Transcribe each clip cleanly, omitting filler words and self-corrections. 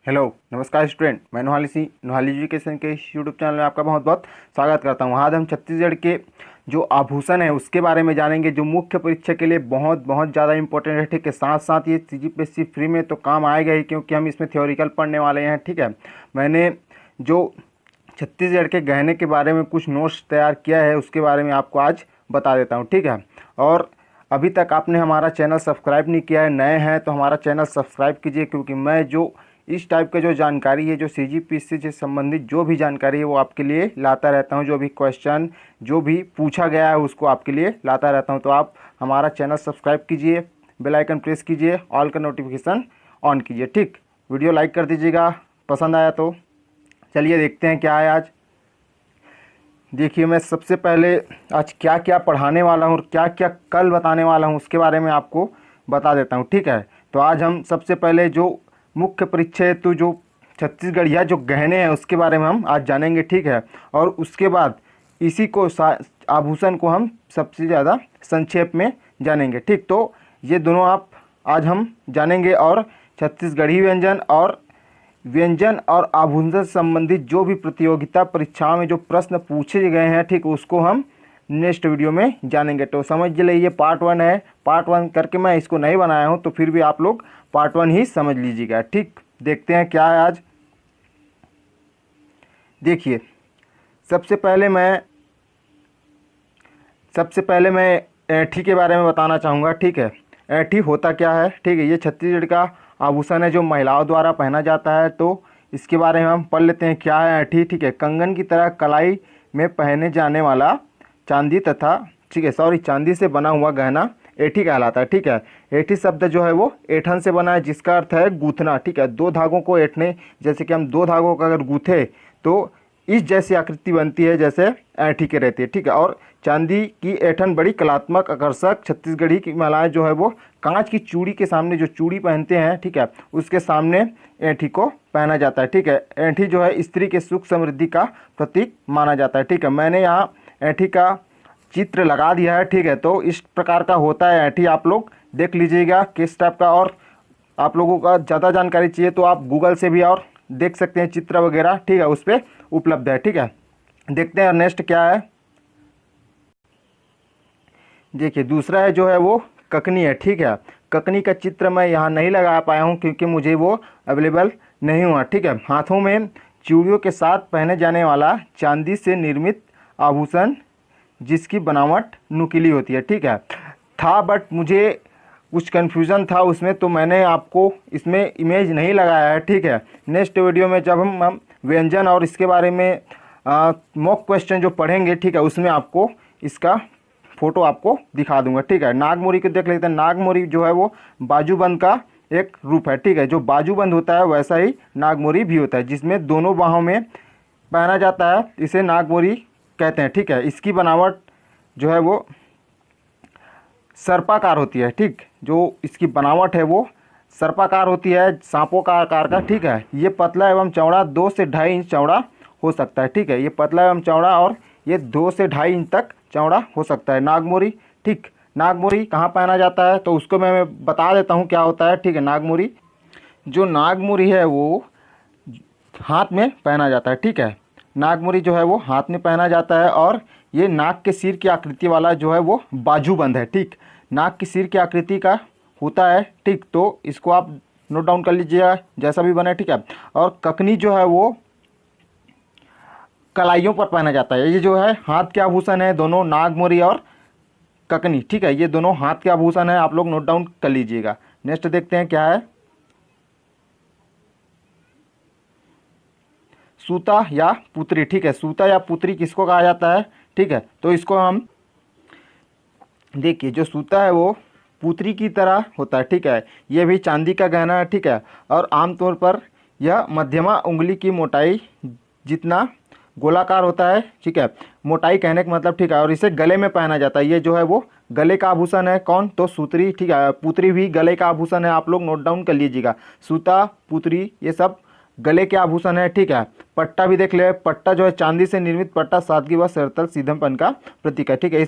Hello नमस्कार student, मैं नोहाली Singh नोहाली education के इस यूट्यूब चैनल में आपका बहुत बहुत स्वागत करता हूं। आज हम छत्तीसगढ़ के जो आभूषण है उसके बारे में जानेंगे, जो मुख्य परीक्षा के लिए बहुत बहुत ज़्यादा इंपॉर्टेंट है। ठीक है, साथ साथ ये सीजीपीएससी फ्री में तो काम आएगा ही, क्योंकि हम इसमें थ्योरिकल पढ़ने वाले हैं। ठीक है, मैंने जो छत्तीसगढ़ के गहने के बारे में कुछ नोट्स तैयार किया है, उसके बारे में आपको आज बता देता हूँ। ठीक है, और अभी तक आपने हमारा चैनल सब्सक्राइब नहीं किया है, नए हैं तो हमारा चैनल सब्सक्राइब कीजिए, क्योंकि मैं जो इस टाइप का जो जानकारी है, जो सीजीपीएससी से संबंधित जो भी जानकारी है वो आपके लिए लाता रहता हूं। जो भी क्वेश्चन जो भी पूछा गया है उसको आपके लिए लाता रहता हूं। तो आप हमारा चैनल सब्सक्राइब कीजिए, बेल आइकन प्रेस कीजिए, ऑल का नोटिफिकेशन ऑन कीजिए। ठीक, वीडियो लाइक कर दीजिएगा पसंद आया तो। चलिए देखते हैं क्या है आज। देखिए, मैं सबसे पहले आज क्या क्या पढ़ाने वाला हूँ और क्या क्या कल बताने वाला हूँ उसके बारे में आपको बता देता हूँ। ठीक है, तो आज हम सबसे पहले जो मुख्य परीक्षा हेतु जो छत्तीसगढ़िया जो गहने हैं उसके बारे में हम आज जानेंगे। ठीक है, और उसके बाद इसी को आभूषण को हम सबसे ज़्यादा संक्षेप में जानेंगे। ठीक, तो ये दोनों आप आज हम जानेंगे, और छत्तीसगढ़ी व्यंजन और आभूषण से संबंधित जो भी प्रतियोगिता परीक्षाओं में जो प्रश्न पूछे गए हैं, ठीक, उसको हम नेक्स्ट वीडियो में जानेंगे। तो समझ लीजिए पार्ट 1 है, पार्ट 1 करके मैं इसको नहीं बनाया हूँ, तो फिर भी आप लोग पार्ट 1 ही समझ लीजिएगा। ठीक, देखते हैं क्या है आज। देखिए, सबसे पहले मैं ऐंठी के बारे में बताना चाहूँगा। ठीक है, ऐंठी होता क्या है? ठीक है, ये छत्तीसगढ़ का आभूषण है जो महिलाओं द्वारा पहना जाता है। तो इसके बारे में हम पढ़ लेते हैं क्या है ऐंठी। ठीक है, कंगन की तरह कलाई में पहने जाने वाला चांदी से बना हुआ गहना ऐंठी कहलाता है। ठीक है, ऐंठी शब्द जो है वो ऐंठन से बना है, जिसका अर्थ है गूंथना। ठीक है, दो धागों को ऐंठने, जैसे कि हम दो धागों को अगर गूंथे तो इस जैसी आकृति बनती है जैसे ऐंठी के रहती है। ठीक है, और चांदी की ऐंठन बड़ी कलात्मक आकर्षक। छत्तीसगढ़ी की महिलाएं जो है वो कांच की चूड़ी के सामने जो चूड़ी पहनते हैं, ठीक है, उसके सामने ऐंठी को पहना जाता है। ठीक है, ऐंठी जो है स्त्री के सुख समृद्धि का प्रतीक माना जाता है। ठीक है, मैंने यहाँ ऐंठी का चित्र लगा दिया है। ठीक है, तो इस प्रकार का होता है ऐंठी, आप लोग देख लीजिएगा किस टाइप का। और आप लोगों का ज़्यादा जानकारी चाहिए तो आप गूगल से भी और देख सकते हैं, चित्र वगैरह, ठीक है, उस पर उपलब्ध है। ठीक है, देखते हैं नेक्स्ट क्या है। देखिए, दूसरा है जो है वो ककनी है। ठीक है, ककनी का चित्र मैं यहाँ नहीं लगा पाया हूँ क्योंकि मुझे वो अवेलेबल नहीं हुआ। ठीक है, हाथों में चूड़ियों के साथ पहने जाने वाला चांदी से निर्मित आभूषण जिसकी बनावट नुकीली होती है। ठीक है, था बट मुझे कुछ कन्फ्यूज़न था उसमें, तो मैंने आपको इसमें इमेज नहीं लगाया है। ठीक है, नेक्स्ट वीडियो में जब हम व्यंजन और इसके बारे में मॉक क्वेश्चन जो पढ़ेंगे, ठीक है, उसमें आपको इसका फ़ोटो आपको दिखा दूंगा। ठीक है, नागमोरी को देख लेते हैं। नागमोरी जो है वो बाजूबंद का एक रूप है। ठीक है, जो बाजूबंद होता है वैसा ही नागमोरी भी होता है, जिसमें दोनों बाहों में पहना जाता है, इसे नागमोरी कहते हैं। ठीक है, इसकी बनावट जो है वो सर्पाकार होती है। ठीक, जो इसकी बनावट है वो सर्पाकार होती है, सांपों का आकार का। ठीक है, ये पतला एवं चौड़ा 2 से 2.5 इंच चौड़ा हो सकता है। ठीक है, ये पतला एवं चौड़ा, और ये 2 से 2.5 इंच तक चौड़ा हो सकता है नागमोरी। ठीक, नागमोरी कहाँ पहना जाता है तो उसको मैं बता देता हूँ क्या होता है। ठीक है, नागमोरी है वो हाथ में पहना जाता है। ठीक है, नागमोरी जो है वो हाथ में पहना जाता है, और ये नाक के सिर की आकृति वाला जो है वो बाजूबंद है। ठीक, नाक की सिर की आकृति का होता है। ठीक, तो इसको आप नोट डाउन कर लीजिएगा जैसा भी बने। ठीक है, और ककनी जो है वो कलाइयों पर पहना जाता है। ये जो है हाथ के आभूषण है दोनों, नागमोरी और ककनी। ठीक है, ये दोनों हाथ के आभूषण है, आप लोग नोट डाउन कर लीजिएगा। नेक्स्ट देखते हैं क्या है। सूता या पुतरी। ठीक है, सूता या पुतरी किसको कहा जाता है? ठीक है, तो इसको हम देखिए, जो सूता है वो पुतरी की तरह होता है। ठीक है, ये भी चांदी का गहना है। ठीक है, और आमतौर पर यह मध्यमा उंगली की मोटाई जितना गोलाकार होता है। ठीक है, मोटाई कहने का मतलब, ठीक है, और इसे गले में पहना जाता है। ये जो है वो गले का आभूषण है। कौन? तो सूतरी। ठीक है, पुतरी भी गले का आभूषण है, आप लोग नोट डाउन कर लीजिएगा। सूता, पुतरी, ये सब गले के आभूषण है। ठीक है, पट्टा भी देख ले। पट्टा जो है चांदी से निर्मित पट्टा सादगी व सरल सीधमपन का प्रतीक है। ठीक है,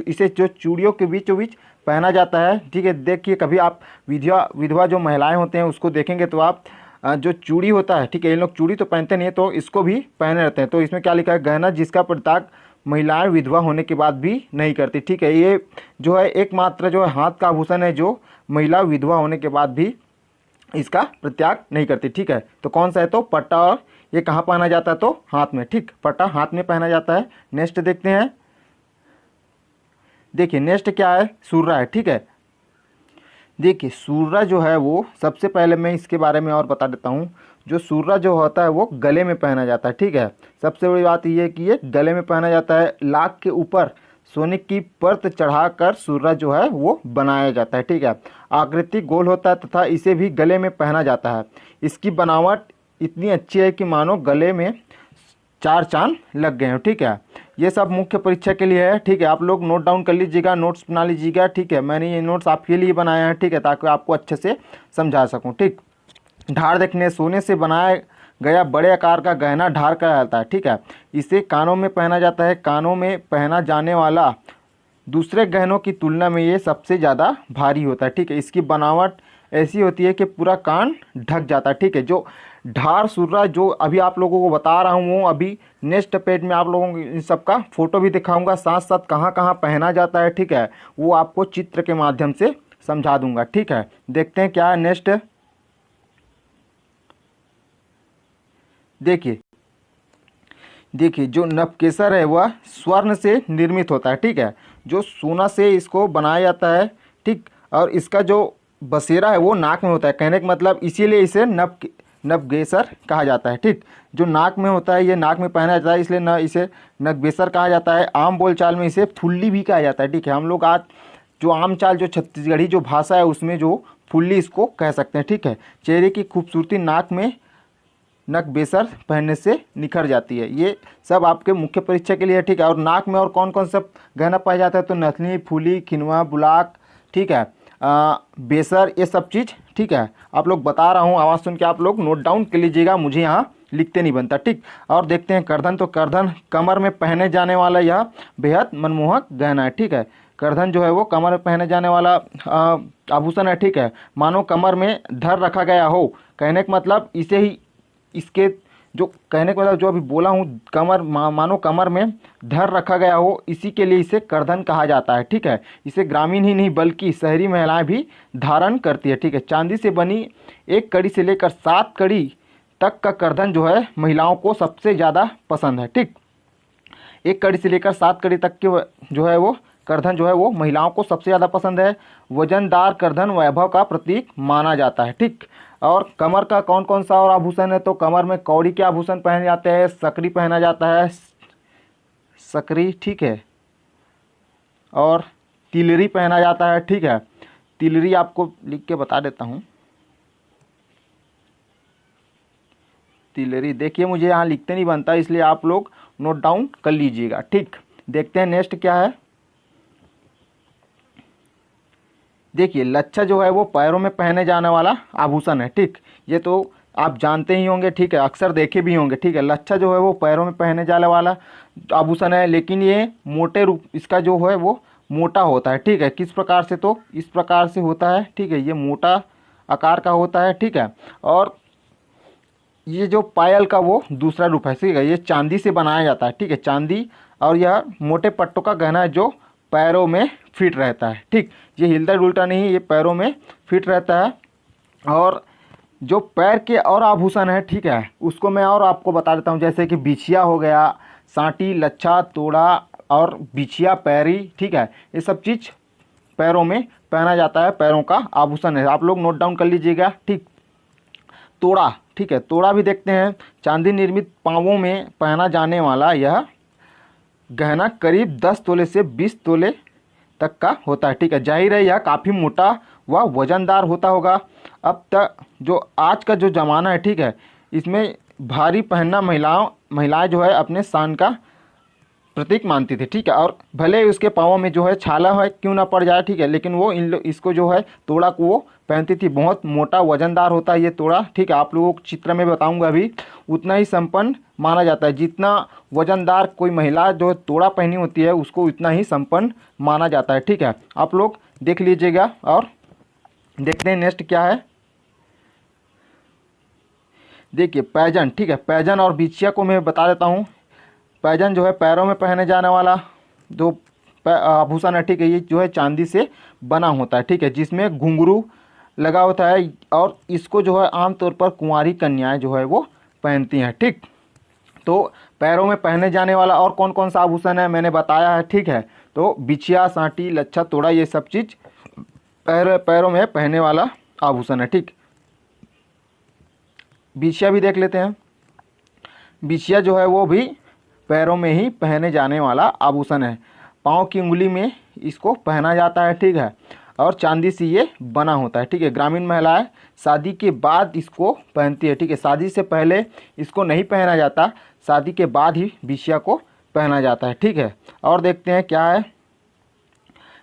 इसे जो चूड़ियों के बीचों बीच पहना जाता है। ठीक है, देखिए, कभी आप विधवा जो महिलाएं होते हैं उसको देखेंगे तो आप जो चूड़ी होता है, ठीक है, इन लोग चूड़ी तो पहनते नहीं है, तो इसको भी पहने रहते हैं। तो इसमें क्या लिखा है, गहना जिसका परित्याग महिलाएं विधवा होने के बाद भी नहीं करती, ठीक है। ये जो है एकमात्र जो है हाथ का आभूषण है जो महिला विधवा होने के बाद भी इसका परित्याग नहीं करती, ठीक है। तो कौन सा है, तो पट्टा। और ये कहाँ पहना जाता है, तो हाथ में, ठीक, पट्टा हाथ में पहना जाता है। नेक्स्ट देखते हैं, देखिए नेक्स्ट क्या है, सूर्रा है, ठीक है। देखिए सूर्रा जो है वो, सबसे पहले मैं इसके बारे में और बता देता हूँ। जो सूर्रा जो होता है वो गले में पहना जाता है, ठीक है। सबसे बड़ी बात ये है कि ये गले में पहना जाता है। लाख के ऊपर सोने की परत चढ़ाकर सूर्रा जो है वो बनाया जाता है, ठीक है। आकृति गोल होता है तथा इसे भी गले में पहना जाता है। इसकी बनावट इतनी अच्छी है कि मानो गले में 4 चांद लग गए हैं, ठीक है। ये सब मुख्य परीक्षा के लिए है, ठीक है। आप लोग नोट डाउन कर लीजिएगा, नोट्स बना लीजिएगा, ठीक है। मैंने ये नोट्स आपके लिए बनाए हैं, ठीक है, ताकि आपको अच्छे से समझा सकूं, ठीक। ढार देखने, सोने से बनाया गया बड़े आकार का गहना ढार कहा जाता है, ठीक है। इसे कानों में पहना जाता है। कानों में पहना जाने वाला दूसरे गहनों की तुलना में ये सबसे ज़्यादा भारी होता है, ठीक है। इसकी बनावट ऐसी होती है कि पूरा कान ढक जाता है, ठीक है। जो ढार सूर्रा जो अभी आप लोगों को बता रहा हूँ वो अभी नेक्स्ट पेज में आप लोगों को इन सब का फोटो भी दिखाऊंगा, साथ साथ कहाँ कहाँ पहना जाता है, ठीक है, वो आपको चित्र के माध्यम से समझा दूंगा, ठीक है। देखते हैं क्या है नेक्स्ट। देखिए जो नवकेसर है वह स्वर्ण से निर्मित होता है, ठीक है। जो सोना से इसको बनाया जाता है, ठीक। और इसका जो बसेरा है वो नाक में होता है, कहने का मतलब इसीलिए इसे नवगेसर कहा जाता है, ठीक। जो नाक में होता है ये नाक में पहना जाता है, इसलिए न इसे नवगेसर कहा जाता है। आम बोलचाल में इसे फुल्ली भी कहा जाता है, ठीक है। हम लोग आज जो आम चाल जो छत्तीसगढ़ी जो भाषा है उसमें जो फुल्ली इसको कह सकते हैं, ठीक है। चेहरे की खूबसूरती नाक में नकबेसर पहनने से निखर जाती है। ये सब आपके मुख्य परीक्षा के लिए है, ठीक है। और नाक में और कौन कौन सा गहना पाया जाता है, तो नथनी, फूली, खिनवा, बुलाक, ठीक है, बेसर, ये सब चीज़, ठीक है। आप लोग बता रहा हूँ, आवाज़ सुन के आप लोग नोट डाउन कर लीजिएगा, मुझे यहाँ लिखते नहीं बनता, ठीक। और देखते हैं करधन। तो करधन कमर में पहने जाने वाला यह बेहद मनमोहक गहना है, ठीक है। करधन जो है वो कमर में पहने जाने वाला आभूषण है, ठीक है। मानो कमर में धर रखा गया हो, कहने का मतलब इसे ही, इसके जो कहने का मतलब जो अभी बोला हूँ, कमर मानो कमर में धर रखा गया हो, इसी के लिए इसे करधन कहा जाता है, ठीक है। इसे ग्रामीण ही नहीं बल्कि शहरी महिलाएं भी धारण करती है, ठीक है। चांदी से बनी एक कड़ी से लेकर 7 कड़ी तक का करधन जो है महिलाओं को सबसे ज़्यादा पसंद है, ठीक। एक कड़ी से लेकर 7 कड़ी तक के जो है वो करधन जो है वो महिलाओं को सबसे ज़्यादा पसंद है। वजनदार करधन वैभव का प्रतीक माना जाता है, ठीक। और कमर का कौन कौन सा और आभूषण है, तो कमर में कौड़ी के आभूषण पहने जाते हैं, सकरी पहना जाता है, सकरी, ठीक है। और तिलरी पहना जाता है, ठीक है। तिलरी आपको लिख के बता देता हूँ। तिलरी देखिए मुझे यहाँ लिखते नहीं बनता, इसलिए आप लोग नोट डाउन कर लीजिएगा, ठीक। देखते हैं नेक्स्ट क्या है। देखिए लच्छा जो है वो पैरों में पहने जाने वाला आभूषण है, ठीक। ये तो आप जानते ही होंगे, ठीक है, अक्सर देखे भी होंगे, ठीक है। लच्छा जो है वो पैरों में पहने जाने वाला आभूषण है, लेकिन ये मोटे रूप इसका जो है वो मोटा होता है, ठीक है। किस प्रकार से, तो इस प्रकार से होता है, ठीक है। ये मोटा आकार का होता है, ठीक है। और ये जो पायल का वो दूसरा रूप है, ठीक है। ये चांदी से बनाया जाता है, ठीक है, चांदी। और यह मोटे पट्टों का गहना है जो पैरों में फिट रहता है, ठीक। ये हिलता डुलता नहीं, ये पैरों में फिट रहता है। और जो पैर के और आभूषण है, ठीक है, उसको मैं और आपको बता देता हूँ। जैसे कि बिछिया हो गया, सांटी, लच्छा, तोड़ा और बिछिया, पैरी, ठीक है। ये सब चीज़ पैरों में पहना जाता है, पैरों का आभूषण है। आप लोग नोट डाउन कर लीजिएगा, ठीक। तोड़ा, ठीक है, तोड़ा भी देखते हैं। चांदी निर्मित पाँवों में पहना जाने वाला यह गहना करीब 10 तोले से 20 तोले तक का होता है, ठीक है। जाहिर है यह काफ़ी मोटा व वजनदार होता होगा। अब तक जो आज का जो ज़माना है, ठीक है, इसमें भारी पहनना महिलाएं जो है अपने शान का प्रतीक मानती थी, ठीक है। और भले ही उसके पाँवों में जो है छाला है क्यों ना पड़ जाए, ठीक है, लेकिन वो इसको जो है तोड़ा को वो पहनती थी। बहुत मोटा वजनदार होता है ये तोड़ा, ठीक है। आप लोगों को चित्र में बताऊंगा अभी। उतना ही संपन्न माना जाता है, जितना वजनदार कोई महिला जो तोड़ा पहनी होती है उसको उतना ही संपन्न माना जाता है, ठीक है। आप लोग देख लीजिएगा और देखते हैं नेक्स्ट क्या है। देखिए पैजन, ठीक है, पैजन और बिछिया को मैं बता देता हूँ। पैजन जो है पैरों में पहने जाने वाला जो आभूषण है, ठीक है, ये जो है चांदी से बना होता है, ठीक है, जिसमें घुंघरू लगा होता है और इसको जो है आमतौर पर कुंवारी कन्याएं जो है वो पहनती हैं, ठीक। तो पैरों में पहने जाने वाला और कौन कौन सा आभूषण है मैंने बताया है, ठीक है। तो बिछिया, सांटी, लच्छा, तोड़ा, ये सब चीज़ पैरों में पहनने वाला आभूषण है, ठीक। बिछिया भी देख लेते हैं। बिछिया जो है वो भी पैरों में ही पहने जाने वाला आभूषण है। पाँव की उंगली में इसको पहना जाता है, ठीक है, और चांदी से ये बना होता है, ठीक है। ग्रामीण महिलाएं शादी के बाद इसको पहनती है, ठीक है। शादी से पहले इसको नहीं पहना जाता, शादी के बाद ही बिछिया को पहना जाता है, ठीक है। और देखते हैं क्या है।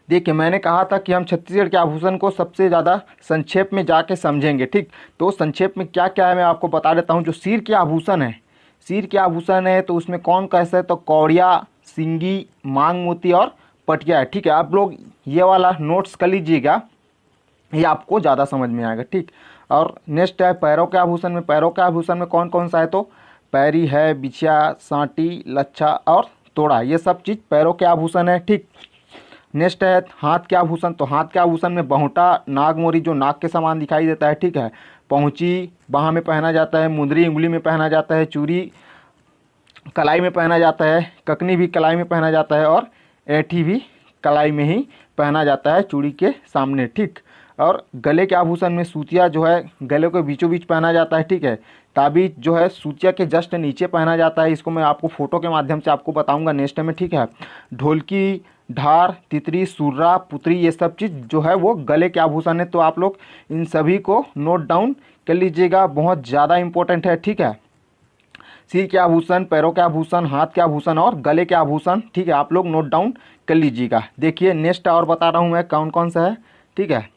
देखिए मैंने कहा था कि हम छत्तीसगढ़ के आभूषण को सबसे ज़्यादा संक्षेप में जाके समझेंगे, ठीक। तो संक्षेप में क्या क्या है मैं आपको बता देता हूँ। जो सिर के आभूषण है, सिर के आभूषण है तो उसमें कौन कैसे है, तो कौड़िया, सिंगी, मांग मोती और पटिया है, ठीक है। आप लोग ये वाला नोट्स कर लीजिएगा, ये आपको ज़्यादा समझ में आएगा, ठीक। और नेक्स्ट है पैरों के आभूषण में। पैरों के आभूषण में कौन कौन सा है, तो पैरी है, बिछिया, सांटी, लच्छा और तोड़ा, ये सब चीज़ पैरों के आभूषण है, ठीक। नेक्स्ट है हाथ के आभूषण। तो हाथ के आभूषण में बहुटा, नागमोरी जो नाक के समान दिखाई देता है, ठीक है, पहुँची बाह में पहना जाता है, मुंदरी उंगली में पहना जाता है, चूड़ी कलाई में पहना जाता है, ककनी भी कलाई में पहना जाता है और ऐठी भी कलाई में ही पहना जाता है चूड़ी के सामने, ठीक। और गले के आभूषण में सूतिया जो है गले के बीचों बीच पहना जाता है, ठीक है। ताबीज जो है सूतिया के जस्ट नीचे पहना जाता है, इसको मैं आपको फोटो के माध्यम से आपको बताऊंगा नेक्स्ट में, ठीक है। ढोलकी, ढार, तितरी, सुर्रा, पुतरी, ये सब चीज़ जो है वो गले के आभूषण है। तो आप लोग इन सभी को नोट डाउन कर लीजिएगा, बहुत ज़्यादा इंपॉर्टेंट है, ठीक है। सिर के आभूषण, पैरों के आभूषण, हाथ के आभूषण और गले के आभूषण, ठीक है, आप लोग नोट डाउन कर लीजिएगा। देखिए नेक्स्ट और बता रहा हूँ मैं कौन कौन सा है, ठीक है।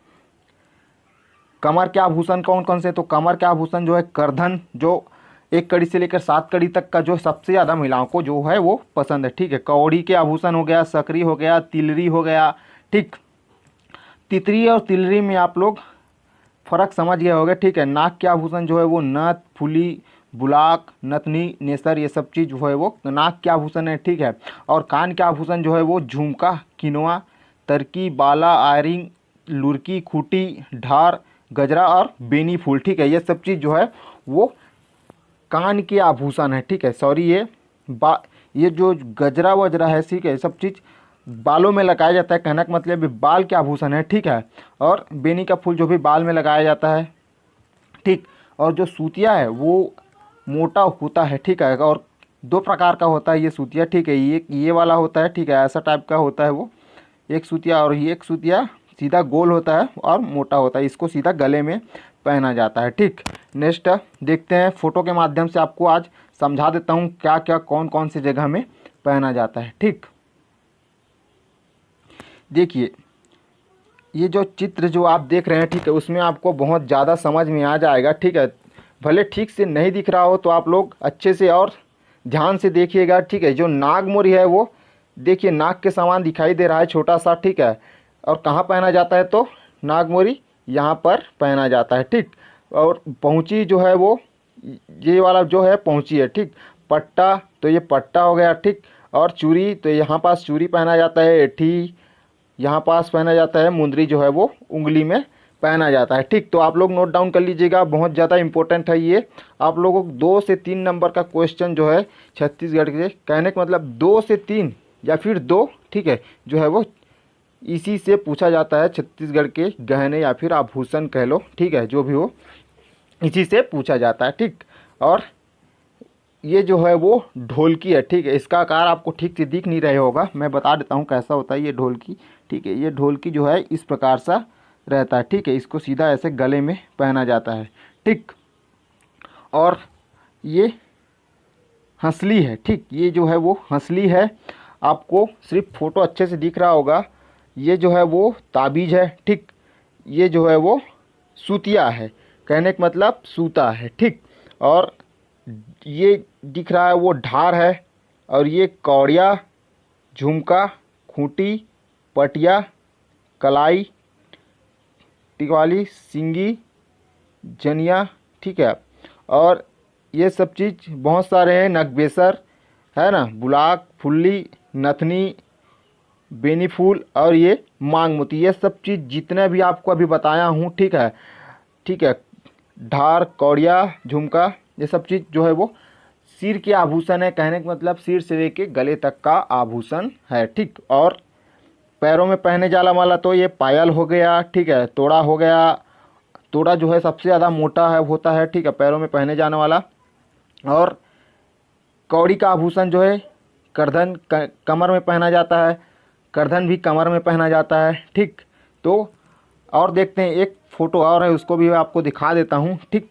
कमर के आभूषण कौन कौन से, तो कमर के आभूषण जो है करधन, जो 1 कड़ी से लेकर 7 कड़ी तक का जो सबसे ज़्यादा महिलाओं को जो है वो पसंद है, ठीक है। कौड़ी के आभूषण हो गया, सकरी हो गया, तिलरी हो गया, ठीक। तितरी और तिलरी में आप लोग फ़र्क समझ गए होंगे, ठीक है। नाक के आभूषण जो है वो नथ, फुली, बुलाक, नथनी, नेसर, ये सब चीज़ जो है वो नाक के आभूषण है, ठीक है। और कान के आभूषण जो है वो झुमका, किनवा, तरकी, बाला, आयरिंग, लुरकी, खूटी, ढार, गजरा और बेनी फूल, ठीक है। ये सब चीज़ जो है वो कान के आभूषण है, ठीक है। सॉरी ये जो गजरा वजरा है, ठीक है, सब चीज़ बालों में लगाया जाता है, कहने का मतलब बाल के आभूषण है, ठीक है। और बेनी का फूल जो भी बाल में लगाया जाता है, ठीक। और जो सूतिया है वो मोटा होता है, ठीक है। और 2 प्रकार का होता है ये सूतिया, ठीक है। ये वाला होता है, ठीक है, ऐसा टाइप का होता है वो एक सूतिया, और ये एक सूतिया सीधा गोल होता है और मोटा होता है, इसको सीधा गले में पहना जाता है, ठीक। नेक्स्ट देखते हैं, फ़ोटो के माध्यम से आपको आज समझा देता हूँ क्या क्या कौन कौन सी जगह में पहना जाता है, ठीक। देखिए ये जो चित्र जो आप देख रहे हैं, ठीक है, उसमें आपको बहुत ज़्यादा समझ में आ जाएगा, ठीक है। भले ठीक से नहीं दिख रहा हो तो आप लोग अच्छे से और ध्यान से देखिएगा, ठीक है। जो नागमोरी है वो देखिए नाक के समान दिखाई दे रहा है, छोटा सा, ठीक है। और कहाँ पहना जाता है, तो नागमोरी यहाँ पर पहना जाता है, ठीक। और पहुँची जो है वो ये वाला जो है पहुँची है, ठीक। पट्टा तो ये पट्टा हो गया, ठीक। और चूड़ी तो यहाँ पास चूड़ी पहना जाता है, एठी यहाँ पास पहना जाता है, मुंदरी जो है वो उंगली में पहना जाता है, ठीक। तो आप लोग नोट डाउन कर लीजिएगा, बहुत ज़्यादा इंपॉर्टेंट है ये। आप लोगों को 2 से 3 नंबर का क्वेश्चन जो है छत्तीसगढ़ के, कहने का मतलब 2 से 3 या फिर 2, ठीक है, जो है वो इसी से पूछा जाता है। छत्तीसगढ़ के गहने या फिर आभूषण कह लो, ठीक है, जो भी हो इसी से पूछा जाता है, ठीक। और ये जो है वो ढोलकी है, ठीक है। इसका आकार आपको ठीक से दिख नहीं रहे होगा, मैं बता देता हूँ कैसा होता है ये ढोलकी, ठीक है। ये ढोलकी जो है इस प्रकार सा रहता है, ठीक है। इसको सीधा ऐसे गले में पहना जाता है, ठीक। और ये हंसली है, ठीक। ये जो है वो हंसली है, आपको सिर्फ फ़ोटो अच्छे से दिख रहा होगा। ये जो है वो ताबीज़ है, ठीक। ये जो है वो सूतिया है, कहने का मतलब सूता है, ठीक। और ये दिख रहा है वो ढार है। और ये कौड़िया, झुमका, खूंटी, पटिया, कलाई, टिकवाली, सिंगी, जनिया, ठीक है। और ये सब चीज़ बहुत सारे हैं, नगबेसर है ना, बुलाक, फुल्ली, नथनी, बेनीफूल और ये मांग मोती, ये सब चीज़ जितने भी आपको अभी बताया हूँ, ठीक है, ठीक है, ढार, कौड़िया, झुमका, ये सब चीज़ जो है वो सिर के आभूषण है। कहने का मतलब सिर से लेके गले तक का आभूषण है, ठीक। और पैरों में पहने जाने वाला तो ये पायल हो गया, ठीक है, तोड़ा हो गया। तोड़ा जो है सबसे ज़्यादा मोटा है होता है, ठीक है, पैरों में पहने जाने वाला। और कौड़ी का आभूषण जो है करधन कमर में पहना जाता है, करधन भी कमर में पहना जाता है, ठीक। तो और देखते हैं, एक फ़ोटो और है, उसको भी मैं आपको दिखा देता हूँ, ठीक।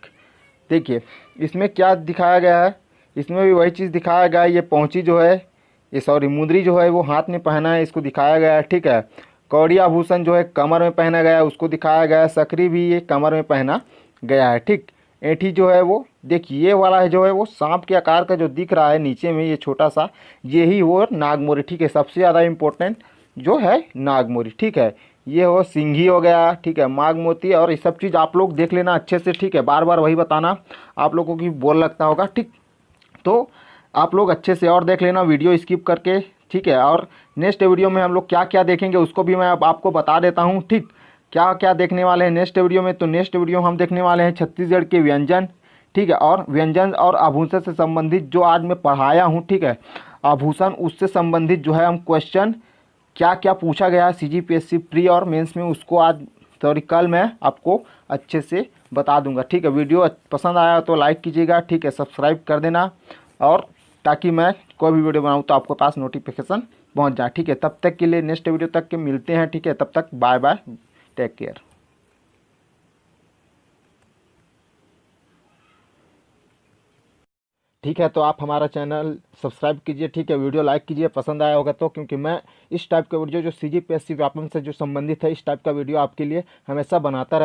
देखिए इसमें क्या दिखाया गया है, इसमें भी वही चीज़ दिखाया गया है। ये पौंची जो है, ये सॉरी मुंदरी जो है वो हाथ में पहना है, इसको दिखाया गया है, ठीक है। कौड़ी आभूषण जो है कमर में पहना गया है, उसको दिखाया गया है। सकरी भी ये कमर में पहना गया है, ठीक। ऐंठी जो है वो देखिए, ये वाला है जो है वो सांप के आकार का जो दिख रहा है नीचे में, ये छोटा सा, यही वो नागमोरी, ठीक है। सबसे ज़्यादा इम्पोर्टेंट जो है नागमोरी, ठीक है। ये हो सिंघी हो गया, ठीक है, माघ मोती, और ये सब चीज़ आप लोग देख लेना अच्छे से, ठीक है। बार बार वही बताना, आप लोगों की बोर लगता होगा, ठीक। तो आप लोग अच्छे से और देख लेना, वीडियो स्किप करके, ठीक है। और नेक्स्ट वीडियो में हम लोग क्या क्या देखेंगे उसको भी मैं अब आपको बता देता हूँ, ठीक। क्या क्या देखने वाले हैं नेक्स्ट वीडियो में, तो नेक्स्ट वीडियो हम देखने वाले हैं छत्तीसगढ़ के व्यंजन, ठीक है, और व्यंजन और आभूषण से संबंधित जो आज मैं पढ़ाया हूँ, ठीक है, आभूषण, उससे संबंधित जो है हम क्वेश्चन क्या क्या पूछा गया है CGPSC प्री और मेंस में, उसको आज सॉरी कल मैं आपको अच्छे से बता दूंगा, ठीक है। वीडियो पसंद आया तो लाइक कीजिएगा, ठीक है, सब्सक्राइब कर देना, और ताकि मैं कोई भी वीडियो बनाऊँ तो आपको पास नोटिफिकेशन पहुंच जाए, ठीक है। तब तक के लिए नेक्स्ट वीडियो तक के मिलते हैं, ठीक है। तब तक बाय बाय, टेक केयर। ठीक है, तो आप हमारा चैनल सब्सक्राइब कीजिए, ठीक है, वीडियो लाइक कीजिए पसंद आया होगा तो, क्योंकि मैं इस टाइप का वीडियो जो CGPSC व्यापम से जो संबंधित है, इस टाइप का वीडियो आपके लिए हमेशा बनाता